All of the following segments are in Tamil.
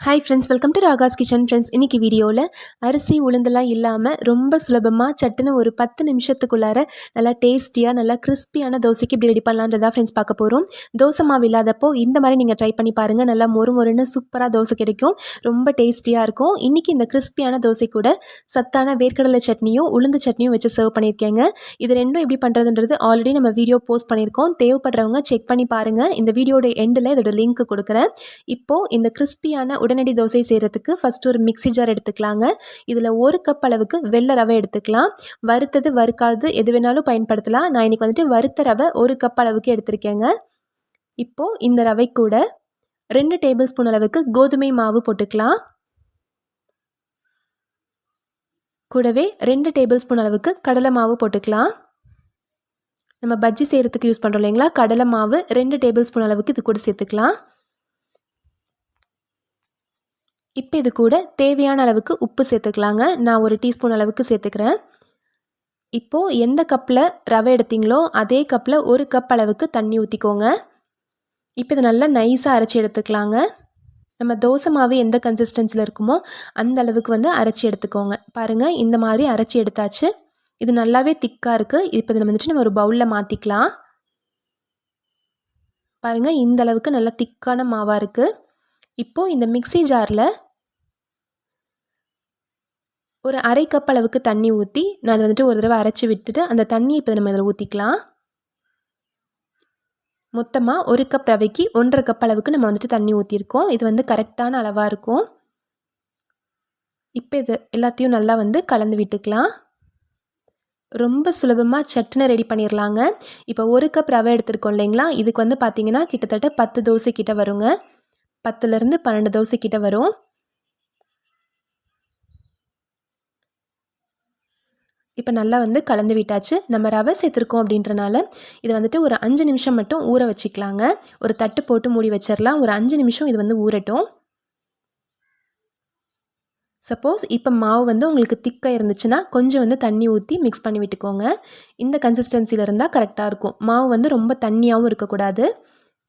Hi friends, welcome to Raga's kitchen. Friends, இன்றைக்கி வீடியோவில் அரிசி உளுந்தெல்லாம் இல்லாமல் ரொம்ப சுலபமாக சட்டுன்னு ஒரு 10 நிமிஷத்துக்குள்ளார நல்லா டேஸ்டியாக நல்லா கிறிஸ்பியான தோசைக்கு இப்படி ரெடி பண்ணலான்றதா ஃப்ரெண்ட்ஸ் பார்க்க போகிறோம். தோசை மாவு இல்லாதப்போ இந்த மாதிரி நீங்கள் ட்ரை பண்ணி பாருங்கள். நல்லா மொறுன்னு சூப்பராக தோசை கிடைக்கும், ரொம்ப டேஸ்டியாக இருக்கும். இன்றைக்கி இந்த கிறிஸ்பியான தோசை கூட சத்தான வேர்க்கடலை சட்னியும் உளுந்து சட்னியும் வச்சு சர்வ் பண்ணியிருக்கேங்க. இது ரெண்டும் எப்படி பண்ணுறதுன்றது ஆல்ரெடி நம்ம வீடியோ போஸ்ட் பண்ணியிருக்கோம். தேவைப்படுறவங்க செக் பண்ணி பாருங்கள். இந்த வீடியோட எண்டில் இதோட லிங்க் கொடுக்குறேன். இப்போது இந்த கிறிஸ்பியான உடனடி தோசை செய்கிறதுக்கு ஃபஸ்ட்டு ஒரு மிக்ஸி ஜார் எடுத்துக்கலாங்க. இதில் 1 கப் அளவுக்கு வெள்ளை ரவை எடுத்துக்கலாம். வறுத்தது வறுக்காது எது வேணாலும் பயன்படுத்தலாம். நான் இன்றைக்கி வந்துட்டு வறுத்த ரவை 1 கப் அளவுக்கு எடுத்திருக்கேங்க. இப்போது இந்த ரவை கூட 2 டேபிள் ஸ்பூன் அளவுக்கு கோதுமை மாவு போட்டுக்கலாம். கூடவே 2 டேபிள் ஸ்பூன் அளவுக்கு கடலை மாவு போட்டுக்கலாம். நம்ம பஜ்ஜி செய்கிறதுக்கு யூஸ் பண்ணுறோம் இல்லைங்களா, கடலை மாவு 2 டேபிள் ஸ்பூன் அளவுக்கு இது கூட சேர்த்துக்கலாம். இப்போ இது கூட தேவையான அளவுக்கு உப்பு சேர்த்துக்கலாங்க. நான் 1 டீஸ்பூன் அளவுக்கு சேர்த்துக்கிறேன். இப்போது எந்த கப்பில் ரவை எடுத்தீங்களோ அதே கப்பில் 1 கப் அளவுக்கு தண்ணி ஊற்றிக்கோங்க. இப்போ இது நல்லா நைஸாக அரைச்சி எடுத்துக்கலாங்க. நம்ம தோசை மாவு எந்த கன்சிஸ்டன்சியில் இருக்குமோ அந்த அளவுக்கு வந்து அரைச்சி எடுத்துக்கோங்க. பாருங்கள், இந்த மாதிரி அரைச்சி எடுத்தாச்சு. இது நல்லாவே திக்காக இருக்குது. இப்போ இதில் வந்துட்டு நம்ம ஒரு பவுலில் மாற்றிக்கலாம். பாருங்கள், இந்த அளவுக்கு நல்லா திக்கான மாவாக இருக்குது. இப்போது இந்த மிக்ஸி ஜாரில் ஒரு 1/2 கப் அளவுக்கு தண்ணி ஊற்றி நான் அதை வந்துட்டு ஒரு தடவை அரைச்சி விட்டுட்டு அந்த தண்ணியை இப்போ நம்ம இதில் ஊற்றிக்கலாம். மொத்தமாக 1 கப் ரவைக்கு 1.5 கப் அளவுக்கு நம்ம வந்துட்டு தண்ணி ஊற்றிருக்கோம். இது வந்து கரெக்டான அளவாக இருக்கும். இப்போ இது எல்லாத்தையும் நல்லா வந்து கலந்து விட்டுக்கலாம். ரொம்ப சுலபமாக சட்டுன்னு ரெடி பண்ணிடலாங்க. இப்போ 1 கப் ரவை எடுத்துருக்கோம் இல்லைங்களா, இதுக்கு வந்து பார்த்திங்கன்னா கிட்டத்தட்ட 10 தோசை கிட்ட வருங்க. 10லேருந்து 12 தோசை கிட்ட வரும். இப்போ நல்லா வந்து கலந்து விட்டாச்சு. நம்ம ரவை சேர்த்துருக்கோம் அப்படின்றனால இதை வந்துட்டு ஒரு 5 நிமிஷம் மட்டும் ஊற வச்சுக்கலாங்க. ஒரு தட்டு போட்டு மூடி வச்சிடலாம். ஒரு 5 நிமிஷம் இது வந்து ஊறட்டும். சப்போஸ் இப்போ மாவு வந்து உங்களுக்கு திக்காக இருந்துச்சுன்னா கொஞ்சம் வந்து தண்ணி ஊற்றி மிக்ஸ் பண்ணி விட்டுக்கோங்க. இந்த கன்சிஸ்டன்சியில் இருந்தால் கரெக்டாக இருக்கும். மாவு வந்து ரொம்ப தண்ணியாகவும் இருக்கக்கூடாது.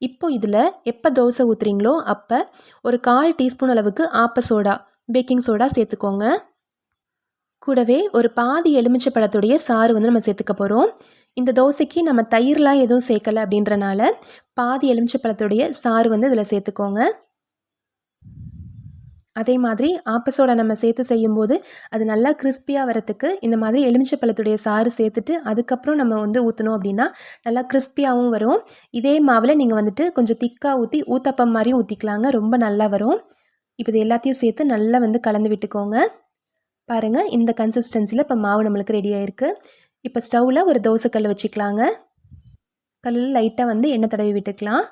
இப்போ இதில் எப்போ தோசை ஊற்றுறீங்களோ அப்போ ஒரு 1/4 டீஸ்பூன் அளவுக்கு ஆப்ப சோடா, பேக்கிங் சோடா சேர்த்துக்கோங்க. கூடவே ஒரு பாதி எலுமிச்சை பழத்துடைய சாறு வந்து நம்ம சேர்த்துக்க போகிறோம். இந்த தோசைக்கு நம்ம தயிர்லாம் எதுவும் சேர்க்கலை அப்படின்றனால பாதி எலுமிச்சை பழத்துடைய சாறு வந்து இதில் சேர்த்துக்கோங்க. அதே மாதிரி ஆப்பசோடா நம்ம சேர்த்து செய்யும்போது அது நல்லா கிறிஸ்பியாக வரத்துக்கு இந்த மாதிரி எலுமிச்சை பழத்துடைய சாறு சேர்த்துட்டு அதுக்கப்புறம் நம்ம வந்து ஊற்றணும் அப்படின்னா நல்லா கிறிஸ்பியாகவும் வரும். இதே மாவில் நீங்கள் வந்துட்டு கொஞ்சம் திக்காக ஊற்றி ஊத்தப்பம் மாதிரியும் ஊற்றிக்கலாங்க, ரொம்ப நல்லா வரும். இப்போ இது எல்லாத்தையும் சேர்த்து நல்லா வந்து கலந்து விட்டுக்கோங்க. பாருங்கள், இந்த கன்சிஸ்டன்சியில் இப்போ மாவு நம்மளுக்கு ரெடி ஆகிருக்கு. இப்போ ஸ்டவ்வில் ஒரு தோசைக்கல் வச்சுக்கலாங்க. கல்லில் லைட்டாக வந்து எண்ணெய் தடவி விட்டுக்கலாம்.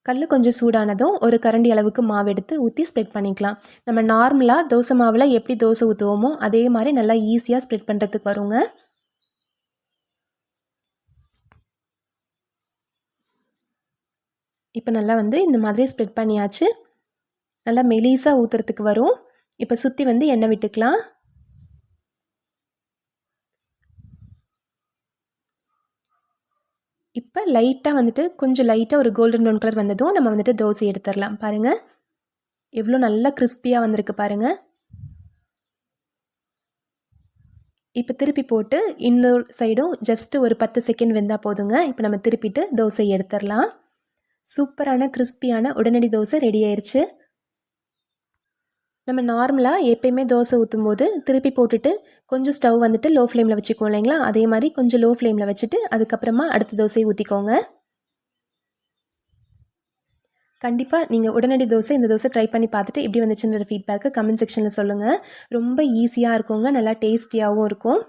கல் கொஞ்சம் சூடானதும் ஒரு கரண்டி அளவுக்கு மாவு எடுத்து ஊற்றி ஸ்ப்ரெட் பண்ணிக்கலாம். நம்ம நார்மலாக தோசை மாவில் எப்படி தோசை ஊற்றுவோமோ அதே மாதிரி நல்லா ஈஸியாக ஸ்ப்ரெட் பண்ணுறதுக்கு வருங்க. இப்போ நல்லா வந்து இந்த மாதிரி ஸ்ப்ரெட் பண்ணியாச்சு. நல்லா மெலிசாக ஊற்றுறதுக்கு வரும். இப்போ சுற்றி வந்து எண்ணெய் விட்டுக்கலாம். இப்போ லைட்டாக வந்துட்டு கொஞ்சம் லைட்டாக ஒரு கோல்டன் ப்ரௌன் கலர் வந்ததும் நம்ம வந்துட்டு தோசை எடுத்துடலாம். பாருங்கள், எவ்வளோ நல்லா கிறிஸ்பியாக வந்திருக்கு பாருங்கள். இப்போ திருப்பி போட்டு இன்னொரு சைடும் ஜஸ்ட்டு ஒரு 10 செகண்ட் வெந்தால் போதுங்க. இப்போ நம்ம திருப்பிட்டு தோசை எடுத்துடலாம். சூப்பரான கிறிஸ்பியான உடனடி தோசை ரெடி ஆயிடுச்சு. நம்ம நார்மலாக எப்பயுமே தோசை ஊற்றும் போது திருப்பி போட்டுட்டு கொஞ்சம் ஸ்டவ் வந்துட்டு லோ ஃப்ளேமில் வச்சுக்கோம் இல்லைங்களா, அதே மாதிரி கொஞ்சம் லோ ஃப்ளேமில் வச்சுட்டு அதுக்கப்புறமா அடுத்த தோசையை ஊற்றிக்கோங்க. கண்டிப்பாக நீங்கள் உடனடி தோசை இந்த தோசை ட்ரை பண்ணி பார்த்துட்டு எப்படி வந்துச்சுன்ற ஃபீட்பேக்கு கமெண்ட் செக்ஷனில் சொல்லுங்கள். ரொம்ப ஈஸியாக இருக்குங்க, நல்லா டேஸ்டியாகவும் இருக்கும்.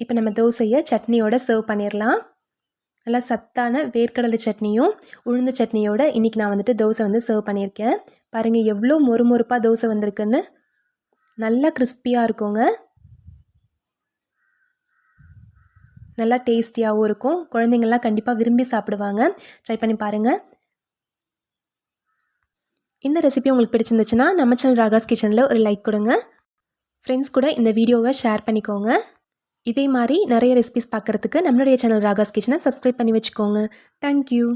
இப்போ நம்ம தோசையை சட்னியோடு சர்வ் பண்ணிடலாம். நல்லா சத்தான வேர்க்கடலை சட்னியும் உளுந்து சட்னியோட இன்றைக்கி நான் வந்துட்டு தோசை வந்து சர்வ் பண்ணியிருக்கேன். பாருங்கள், எவ்வளோ மொறுமொறுப்பாக தோசை வந்திருக்குன்னு. நல்லா கிறிஸ்பியாக இருக்குங்க, நல்லா டேஸ்டியாகவும் இருக்கும். குழந்தைங்கள்லாம் கண்டிப்பாக விரும்பி சாப்பிடுவாங்க. ட்ரை பண்ணி பாருங்கள். இந்த ரெசிபி உங்களுக்கு பிடிச்சிருந்துச்சுன்னா நம்ம சேனல் ராகாஸ் கிச்சனில் ஒரு லைக் கொடுங்க. ஃப்ரெண்ட்ஸ் கூட இந்த வீடியோவை ஷேர் பண்ணிக்கோங்க. இதே மாதிரி நிறைய ரெசிபிஸ் பார்க்குறதுக்கு நம்மளுடைய சேனல் ராகாஸ் கிச்சனை சப்ஸ்கிரைப் பண்ணி வச்சுக்கோங்க. தேங்க்யூ.